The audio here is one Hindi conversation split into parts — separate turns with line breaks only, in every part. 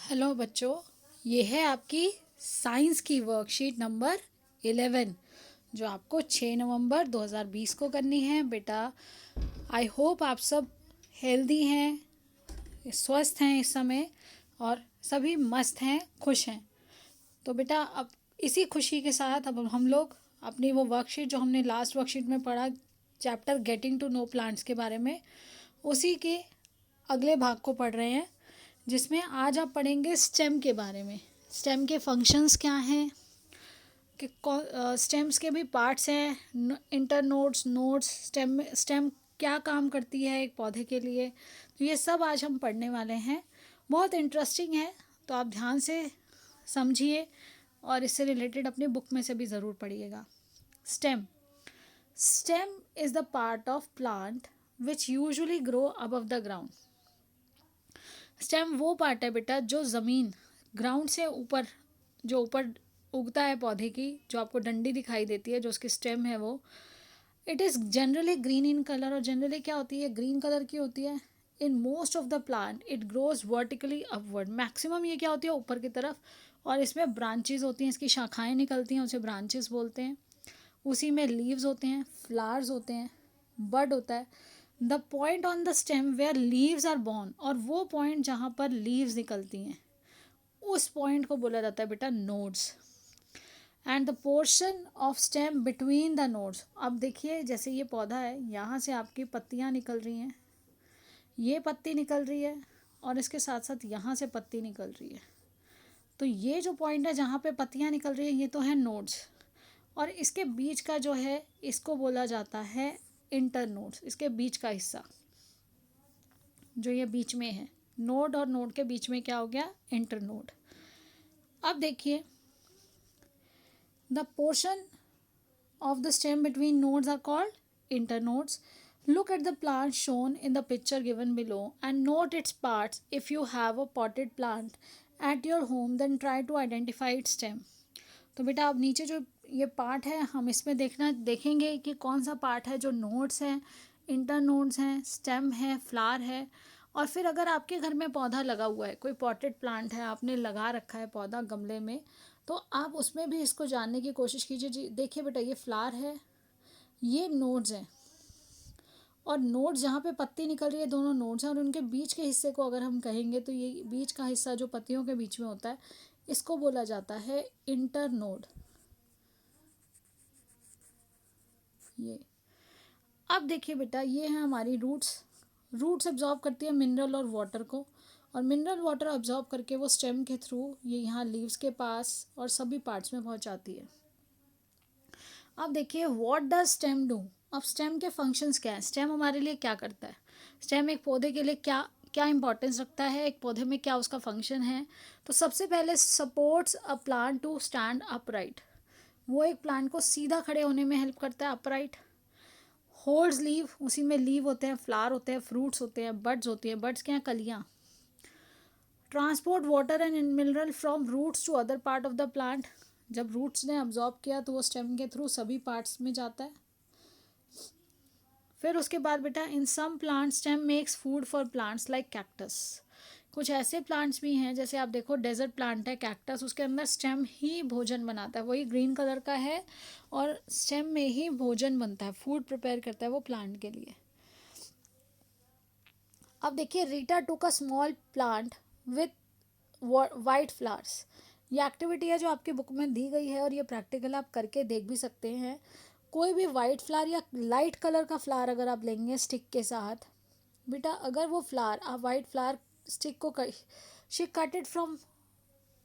हेलो बच्चों, ये है आपकी साइंस की वर्कशीट नंबर 11 जो आपको 6 नवंबर 2020 को करनी है। बेटा, आई होप आप सब हेल्दी हैं, स्वस्थ हैं इस समय और सभी मस्त हैं, खुश हैं। तो बेटा, अब इसी खुशी के साथ अब हम लोग अपनी वो वर्कशीट जो हमने लास्ट वर्कशीट में पढ़ा, chapter getting to know plants के बारे में, उसी के अगले भाग को पढ़ रहे हैं, जिसमें आज आप पढ़ेंगे स्टेम के बारे में। स्टेम के फंक्शंस क्या हैं, कि स्टेम्स के भी पार्ट्स हैं, इंटरनोड्स, नोड्स, स्टेम क्या काम करती है एक पौधे के लिए। तो ये सब आज हम पढ़ने वाले हैं। बहुत इंटरेस्टिंग है, तो आप ध्यान से समझिए और इससे रिलेटेड अपनी बुक में से भी ज़रूर पढ़िएगा। Stem stem is the part of plant which usually grow above the ground. Stem वो पार्ट है बेटा जो ज़मीन, ग्राउंड से ऊपर, जो ऊपर उगता है पौधे की, जो आपको डंडी दिखाई देती है, जो उसकी स्टेम है वो। It is generally green in colour, और जनरली क्या होती है, ग्रीन कलर की होती है। In most of the plant it grows vertically upward. Maximum ये क्या होती है, ऊपर की तरफ, और इसमें ब्रांचेज होती हैं, इसकी शाखाएं निकलती हैं, उसे ब्रांचेस बोलते हैं। उसी में लीव्स होते हैं, फ्लावर्स होते हैं, बड होता है। The point on the stem where leaves are born, और वो पॉइंट जहाँ पर लीव्स निकलती हैं, उस पॉइंट को बोला जाता है बेटा nodes. And the portion of stem between the nodes. अब देखिए, जैसे ये पौधा है, यहाँ से आपकी पत्तियाँ निकल रही हैं, ये पत्ती निकल रही है, और इसके साथ साथ यहाँ से पत्ती निकल रही है। तो ये जो पॉइंट है जहाँ पे पत्तियाँ निकल रही है, ये तो है नोड्स। और इसके बीच का जो है, इसको बोला जाता है इंटर नोड्स। इसके बीच का हिस्सा जो ये बीच में है, नोड और नोड के बीच में क्या हो गया, इंटर नोड। अब देखिए, the portion of the stem between nodes are called internodes. Look at the plant shown in the picture given below and note its parts. If you have a potted plant at your home, then try to identify its stem. तो बेटा, अब नीचे जो ये पार्ट है, हम इसमें देखेंगे कि कौन सा पार्ट है जो नोड्स हैं, इंटरनोड्स हैं, स्टेम है, फ्लावर है। और फिर अगर आपके घर में पौधा लगा हुआ है, कोई पॉटेड प्लांट है, आपने लगा रखा है पौधा गमले में, तो आप उसमें भी इसको जानने की कोशिश कीजिए। जी देखिए बेटा, ये फ्लावर है, ये नोड्स हैं, और नोड्स जहाँ पे पत्ती निकल रही है, दोनों नोड्स हैं, और उनके बीच के हिस्से को अगर हम कहेंगे तो ये बीच का हिस्सा जो पत्तियों के बीच में होता है, इसको बोला जाता है इंटर नोड। ये अब देखिए बेटा, ये है हमारी रूट्स। रूट्स एब्जॉर्ब करती है मिनरल और वाटर को, और मिनरल वाटर एब्जॉर्ब करके वो स्टेम के थ्रू ये यहाँ लीव्स के पास और सभी पार्ट्स में पहुँचाती है। अब देखिए, व्हाट डज स्टेम डू। अब स्टेम के फंक्शंस क्या है, स्टेम हमारे लिए क्या करता है, स्टेम एक पौधे के लिए क्या क्या इंपॉर्टेंस रखता है, एक पौधे में क्या उसका फंक्शन है। तो सबसे पहले, supports a plant to stand upright. वो एक प्लांट को सीधा खड़े होने में हेल्प करता है, अपराइट। होल्ड्स लीव, उसी में लीव होते हैं, फ्लावर होते हैं, फ्रूट्स होते हैं, बड्स होती हैं, बड्स क्या हैं, कलियाँ। Transport water and mineral from roots to other part of the plant. जब रूट्स ने अब्जॉर्ब किया तो वो स्टेम के थ्रू सभी पार्ट्स में जाता है। फिर उसके बाद बेटा, in some plant stem makes food for plants like cactus. कुछ ऐसे प्लांट्स भी हैं, जैसे आप देखो डेजर्ट प्लांट है कैक्टस, उसके अंदर स्टेम ही भोजन बनाता है, वही ग्रीन कलर का है, और स्टेम में ही भोजन बनता है, फूड प्रिपेयर करता है वो प्लांट के लिए। अब देखिए, Rita took a small plant with white flowers. ये एक्टिविटी है जो आपकी बुक में दी गई है, और ये प्रैक्टिकल आप करके देख भी सकते हैं। कोई भी वाइट फ्लावर या लाइट कलर का फ्लावर अगर आप लेंगे स्टिक के साथ, बेटा अगर वो फ्लावर, आप वाइट फ्लावर स्टिक को she cut it from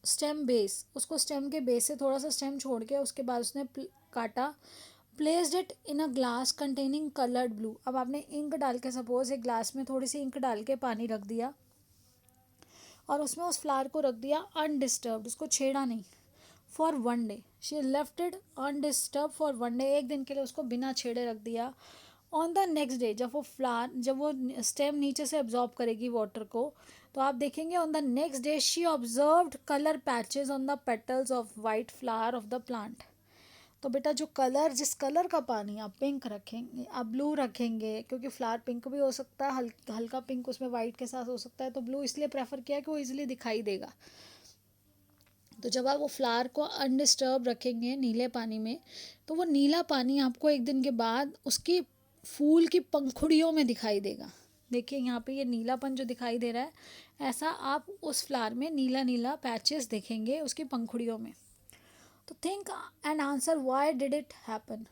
stem base, उसको स्टेम के बेस से थोड़ा सा स्टेम छोड़ के उसके बाद उसने काटा। Placed it in a glass containing coloured blue. अब आपने इंक डाल के, सपोज एक ग्लास में थोड़ी सी इंक डाल के पानी रख दिया, और उसमें उस फ्लावर को रख दिया अनडिस्टर्ब्ड, उसको छेड़ा नहीं, for 1 day. She left it undisturb for 1 day, एक दिन के लिए उसको बिना छेड़े रख दिया। ऑन द नेक्स्ट डे, जब वो स्टेम नीचे से अब्जॉर्ब करेगी वाटर को, तो आप देखेंगे on the next day she observed colour patches on the petals of white flower of the plant. तो बेटा जो कलर, जिस कलर का पानी आप पिंक रखेंगे, आप ब्लू रखेंगे, क्योंकि फ्लावर पिंक भी हो सकता है, हल्का पिंक उसमें वाइट के साथ हो सकता है, तो ब्लू इसलिए प्रेफर किया कि वो इजीली दिखाई देगा। तो जब आप वो फ्लावर को अनडिस्टर्ब रखेंगे नीले पानी में, तो वो नीला पानी आपको एक दिन के बाद उसकी फूल की पंखुड़ियों में दिखाई देगा। देखिए यहाँ पे ये नीलापन जो दिखाई दे रहा है, ऐसा आप उस फ्लावर में नीला नीला पैचेस देखेंगे उसकी पंखुड़ियों में। तो think and answer why did it happen.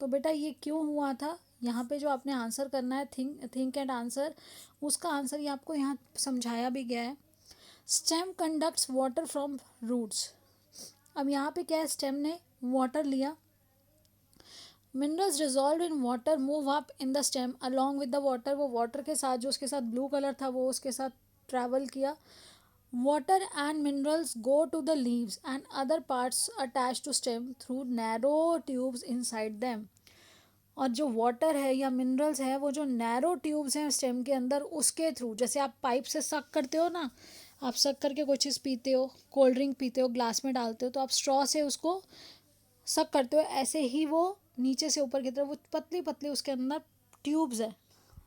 तो बेटा ये क्यों हुआ था, यहाँ पे जो आपने आंसर करना है, थिंक एंड आंसर, उसका आंसर ये आपको यहाँ समझाया भी गया है। Stem conducts water from roots. अब यहाँ पे क्या है, स्टेम ने वाटर लिया, minerals dissolve in water move up in the stem along with the water, वो वाटर के साथ, जो उसके साथ ब्लू कलर था वो उसके साथ ट्रैवल किया। Water and minerals go to the leaves and other parts attach to stem through narrow tubes inside them. और जो वाटर है या मिनरल्स है, वो जो नैरो ट्यूब्स हैं स्टेम के अंदर, उसके थ्रू, जैसे आप पाइप से सक करते हो ना, आप सक करके कोई चीज़ पीते हो, कोल्ड ड्रिंक पीते हो, ग्लास में डालते हो, तो आप स्ट्रॉ से उसको सक करते हो, ऐसे ही वो नीचे से ऊपर की तरफ वो पतली पतली उसके अंदर ट्यूब्स है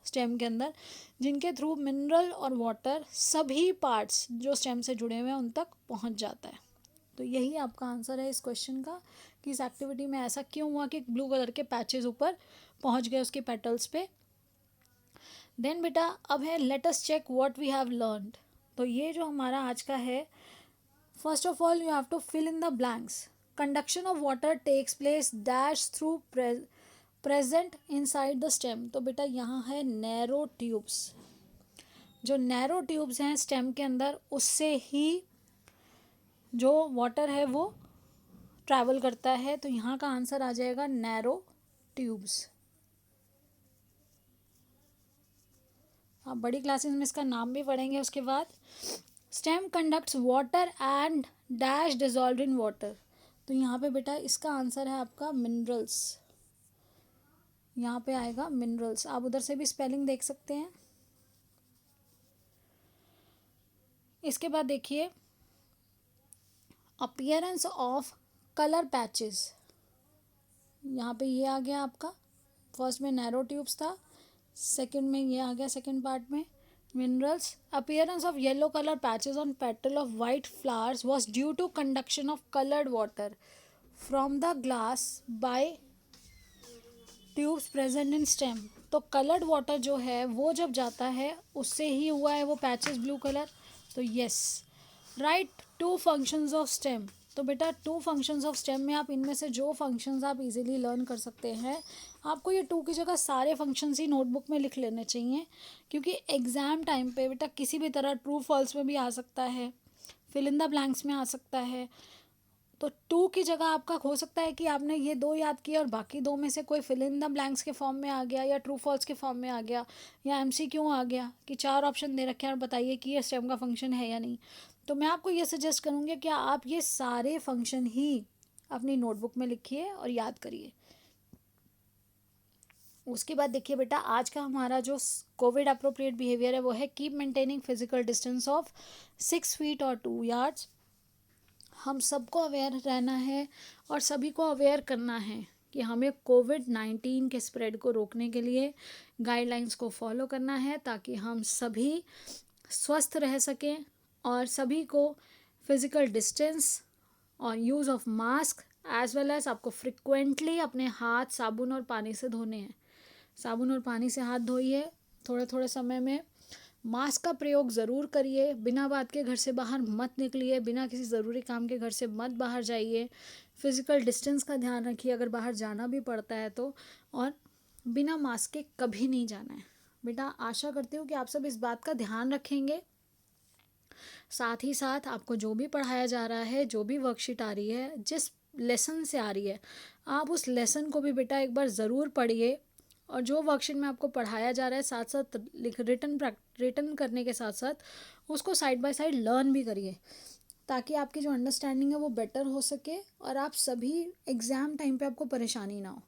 स्टेम के अंदर, जिनके थ्रू मिनरल और वाटर सभी पार्ट्स जो स्टेम से जुड़े हुए हैं उन तक पहुंच जाता है। तो यही आपका आंसर है इस क्वेश्चन का, कि इस एक्टिविटी में ऐसा क्यों हुआ कि ब्लू कलर के पैचेस ऊपर पहुंच गए उसके पेटल्स पे। देन बेटा अब है let us check what we have learned. तो ये जो हमारा आज का है, first of all you have to fill in the blanks. Conduction of water takes place dash through present inside the stem. तो बेटा यहाँ है नैरो ट्यूब्स, जो नैरो ट्यूब्स हैं स्टेम के अंदर, उससे ही जो वाटर है वो ट्रैवल करता है। तो यहाँ का आंसर आ जाएगा नैरो ट्यूब्स। आप बड़ी क्लासेस में इसका नाम भी पढ़ेंगे उसके बाद। Stem conducts water and dash dissolve in water. तो यहाँ पे बेटा इसका आंसर है आपका मिनरल्स, यहाँ पे आएगा मिनरल्स। आप उधर से भी स्पेलिंग देख सकते हैं। इसके बाद देखिए अपीयरेंस ऑफ कलर पैचेस, यहाँ पे ये आ गया आपका, फर्स्ट में नैरो ट्यूब्स था, सेकंड में ये आ गया सेकंड पार्ट में minerals. Appearance of yellow colour patches on petal of white flowers was due to conduction of coloured water from the glass by tubes present in stem. तो कलर्ड वाटर जो है वो जब जाता है उससे ही हुआ है वो पैचेस ब्लू कलर। तो yes, write two functions of stem. तो बेटा टू फंक्शंस ऑफ स्टेम में आप इनमें से जो फंक्शंस आप इजीली लर्न कर सकते हैं, आपको ये टू की जगह सारे फंक्शंस ही नोटबुक में लिख लेने चाहिए, क्योंकि एग्ज़ाम टाइम पे बेटा किसी भी तरह ट्रू फॉल्स में भी आ सकता है, फिल इन द ब्लैंक्स में आ सकता है। तो टू की जगह आपका हो सकता है कि आपने ये दो याद किया और बाकी दो में से कोई फिल इन द ब्लैंक्स के फॉर्म में आ गया, या ट्रू फॉल्स के फॉर्म में आ गया, या एमसीक्यू आ गया कि चार ऑप्शन दे रखे हैं और बताइए कि ये स्टेम का फंक्शन है या नहीं। तो मैं आपको ये सजेस्ट करूँगी कि आप ये सारे फंक्शन ही अपनी नोटबुक में लिखिए और याद करिए। उसके बाद देखिए बेटा आज का हमारा जो कोविड अप्रोप्रिएट बिहेवियर है वो है keep maintaining physical distance of 6 feet और 2 यार्ड्स। हम सबको अवेयर रहना है और सभी को अवेयर करना है कि हमें कोविड-19 के स्प्रेड को रोकने के लिए गाइडलाइंस को फॉलो करना है, ताकि हम सभी स्वस्थ रह सकें और सभी को फिज़िकल डिस्टेंस और use of mask as well as आपको फ्रिक्वेंटली अपने हाथ साबुन और पानी से धोने हैं। साबुन और पानी से हाथ धोइए थोड़े थोड़े समय में। मास्क का प्रयोग ज़रूर करिए, बिना बात के घर से बाहर मत निकलिए, बिना किसी ज़रूरी काम के घर से मत बाहर जाइए। फिज़िकल डिस्टेंस का ध्यान रखिए अगर बाहर जाना भी पड़ता है तो, और बिना मास्क के कभी नहीं जाना है। बेटा आशा करती हूँ कि आप सब इस बात का ध्यान रखेंगे। साथ ही साथ आपको जो भी पढ़ाया जा रहा है, जो भी वर्कशीट आ रही है, जिस लेसन से आ रही है, आप उस लेसन को भी बेटा एक बार ज़रूर पढ़िए, और जो वर्कशीट में आपको पढ़ाया जा रहा है साथ साथ रिटन करने के साथ साथ उसको साइड बाय साइड लर्न भी करिए, ताकि आपकी जो अंडरस्टैंडिंग है वो बेटर हो सके और आप सभी एग्ज़ाम टाइम पे आपको परेशानी ना हो।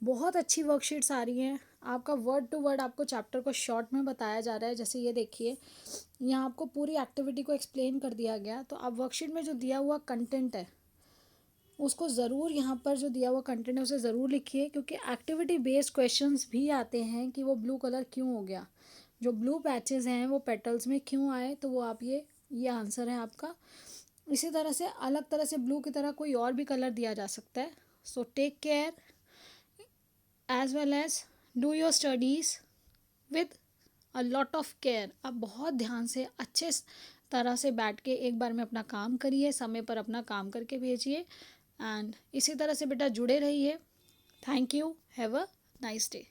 बहुत अच्छी वर्कशीट्स आ रही हैं, आपका वर्ड टू वर्ड आपको चैप्टर को शॉर्ट में बताया जा रहा है। जैसे ये देखिए, यहाँ आपको पूरी एक्टिविटी को एक्सप्लेन कर दिया गया, तो आप वर्कशीट में जो दिया हुआ कंटेंट है उसको ज़रूर यहाँ पर जो दिया हुआ कंटेंट है उसे ज़रूर लिखिए, क्योंकि एक्टिविटी बेस्ड क्वेश्चंस भी आते हैं कि वो ब्लू कलर क्यों हो गया, जो ब्लू पैचेस हैं वो पेटल्स में क्यों आए, तो वो आप ये आंसर है आपका। इसी तरह से अलग तरह से ब्लू की तरह कोई और भी कलर दिया जा सकता है। So take care as well as do your studies with a lot of care. आप बहुत ध्यान से अच्छे तरह से बैठ के एक बार में अपना काम करिए, समय पर अपना काम करके भेजिए, एंड इसी तरह से बेटा जुड़े रहिए। Thank you, have a nice day.